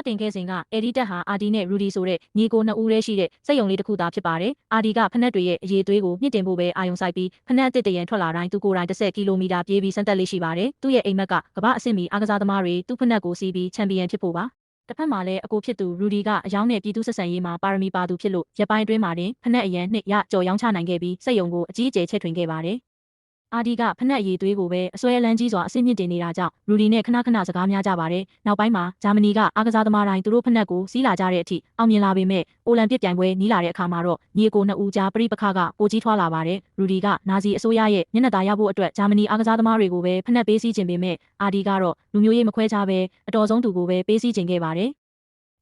တင်ခဲ့စဉ်ကအေဒီတက်ဟာအာဒီနဲ့ရူဒီဆိုတဲ့ညီကိုနှစ်ဦးတည်းရှိတဲ့စက်ရုံလေးတစ်ခုသာဖြစ်ပါတယ်။အာဒီကဖနက်တွေရဲ့အရေးသွေးကိုမြင့်တင်ဖို့ပဲအာရုံစိုက်ပြီးဖနက်အသစ်တရံထွက်လာတိုင်းသူကိုယ်တိုင်10 ကီလိုမီတာပြေးပြီးစမ်းသပ်လေးရှိပါတယ်။သူ့ရဲ့အိမ်မက်ကကမ္ဘာအဆင့်မီအားကစားသမားတွေသူ့ဖနက်ကိုစီးပြီးချန်ပီယံဖြစ်ဖို့ပါ။တစ်ဖက်မှာလည်းအကိုဖြစ်သူရူဒီကအယောင်းနဲ့ပြည်သူဆက်ဆံရေးမှာပါရမီပါသူဖြစ်လို့ရပိုင်းအတွင်းမှာတင်ဖနက်အရန်နှစ်ရကြော်ရောင်းချနိုင်ခဲ့ပြီးစက်ရုံကိုအကြီးအကျယ်ချဲ့ထွင်ခဲ့ပါတယ်။အာဒီကဖနက်အရေးသွေးကိုပဲအစွဲအလန်းကြီးစွာအဆင့်မြင့်တင်နေတာကြောင့်ရူဒီနဲ့ခဏခဏစကားများကြပါတယ်။နောက်ပိုင်းမှာဂျာမနီကအားကစားသမားတိုင်းသူတို့ဖနက်ကိုစီးလာကြတဲ့အထိအောင်မြင်လာပေမဲ့အိုလံပစ်ပြိုင်ပွဲနီးလာတဲ့အခါမှာတော့ညီအကိုနှစ်ဦးကြားပြိပခါကပိုကြီးထွားလာပါတယ်။ရူဒီကနာဇီအစိုးရရဲ့မျက်နှာသာရဖို့အတွက်ဂျာမနီအားကစားသမားတွေကိုပဲဖနက်ပေးစီးခြင်းပေမဲ့အာဒီကတော့လူမျိုးရေးမခွဲခြားပဲအတော်ဆုံးသူကိုပဲပေးစီးခြင်းခဲ့ပါတယ်။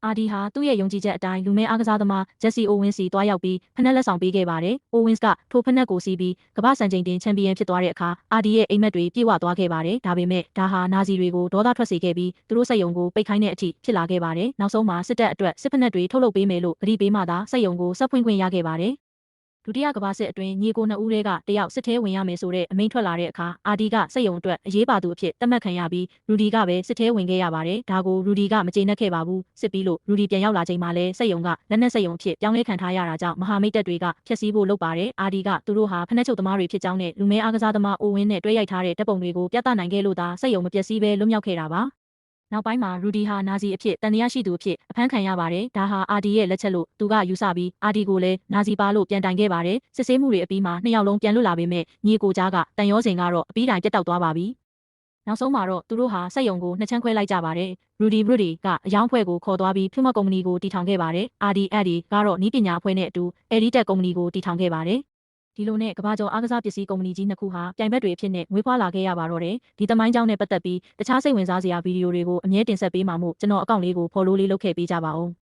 အာဒီဟာသူ့ရဲ့ယုံကြည်ချက်အတိုင်းလူမဲအားကစားသမားဂျက်စီအိုဝင်းစီတွားရောက်ပြီးဖနက်လက်ဆောင်ပေးခဲ့ပါတယ်။အိုဝင်းစ်ကထိုဖနက်ကိုစီးပြီးကမ္ဘာ့စံချိန်တင်ချန်ပီယံဖြစ်သွားတဲ့အခါအာဒီရဲ့အိမ်မက်တွေပြည့်ဝသွားခဲ့ပါတယ်။ဒါပေမဲ့ဒါဟာနာဇီတွေကိုဒေါသထွက်စေခဲ့ပြီးသူတို့စက်ရုံကိုပိတ်ခိုင်းတဲ့အထိဖြစ်လာခဲ့ပါတယ်။နောက်ဆုံးမှာစစ်တပ်အတွက်စစ်ဖနက်တွေထုတ်လုပ်ပေးမယ်လို့အတိပေးမှသာစက်ရုံကိုဆက်ဖွင့်ခွင့်ရခဲ့ပါတယ်။ဒုတိယကမ္ဘာစစ်အတွင်းညီကိုနှစ်ဦးတည်းကတယောက်စစ်ထဲဝင်ရမယ်ဆိုတဲ့အမိန့်ထွက်လာတဲ့အခါအာဒီကစက်ရုံအတွက်အရေးပါသူအဖြစ်သတ်မှတ်ခံရပြီးရူဒီကပဲစစ်ထဲဝင်ခဲ့ရပါတယ်။ဒါကိုရူဒီကမကျေနပ်ခဲ့ပါဘူး။စစ်ပြီးလို့ရူဒီပြန်ရောက်လာချိန်မှာလဲစက်ရုံကလက်နက်စက်ရုံအဖြစ်ပြောင်းလဲခံထားရတာကြောင့်မဟာမိတ်တပ်တွေကဖျက်ဆီးဖို့လုပ်ပါတယ်။အာဒီကသူတို့ဟာဖနက်ချုပ်သမားတွေဖြစ်ကြောင်းနဲ့လူမဲအားကစားသမားအိုဝင်းနဲ့တွဲရိုက်ထားတဲ့တပ်ပုံတွေကိုပြသနိုင်ခဲ့လို့သာစက်ရုံမပျက်စီးပဲလွတ်မြောက်ခဲ့တာပါ။နောက်ပိုင်းမှာရူဒီဟာနာဇီအဖြစ်တန်တရားရှိသူအဖြစ်အဖမ်းခံရပါတယ်။ဒါဟာအာဒီရဲ့လက်ချက်လို့သူကယူဆပြီးအာဒီကိုလည်းနာဇီပါလို့ပြန်တိုင်ခဲ့ပါတယ်။စစ်ဆေးမှုတွေအပြီးမှာနှစ်ယောက်လုံးပြန်လွတ်လာပေမဲ့ညီကိုကြားကတန်ရောစင်ကတော့အပြီးတိုင်ပြတ်တောက်သွားပါပြီ။နောက်ဆုံးမှာတော့သူတို့ဟာစက်ရုံကိုနှစ်ချမ်းခွဲလိုက်ကြပါတယ်။ရူဒီကအယောင်းဖွဲ့ကိုခေါ်သွားပြီးဖြူမကုမ္ပဏီကိုတည်ထောင်ခဲ့ပါတယ်။အာဒီကတော့နီးပညာအဖွဲ့နဲ့အတူအေဒီတက်ကုမ္ပဏီကိုတည်ထောင်ခဲ့ပါတယ်။ဒီလိုနဲ့ကမ္ဘာကျော်အားကစားပစ္စည်းကုမ္ပဏီကြီးနှစ်ခုဟာပြိုင်ဘက်တွေအဖြစ်နဲ့မွေးဖွားလာခဲ့ရပါတော့တယ်။ဒီသမိုင်းကြောင်းနဲ့ပတ်သက်ပြီးတခြားစိတ်ဝင်စားစရာဗီဒီယိုတွေကိုအမြဲတင်ဆက်ပေးမှာမို့ကျွန်တော်အကောင့်လေးကို follow လေးလုပ်ခဲ့ပေးကြပါဦး။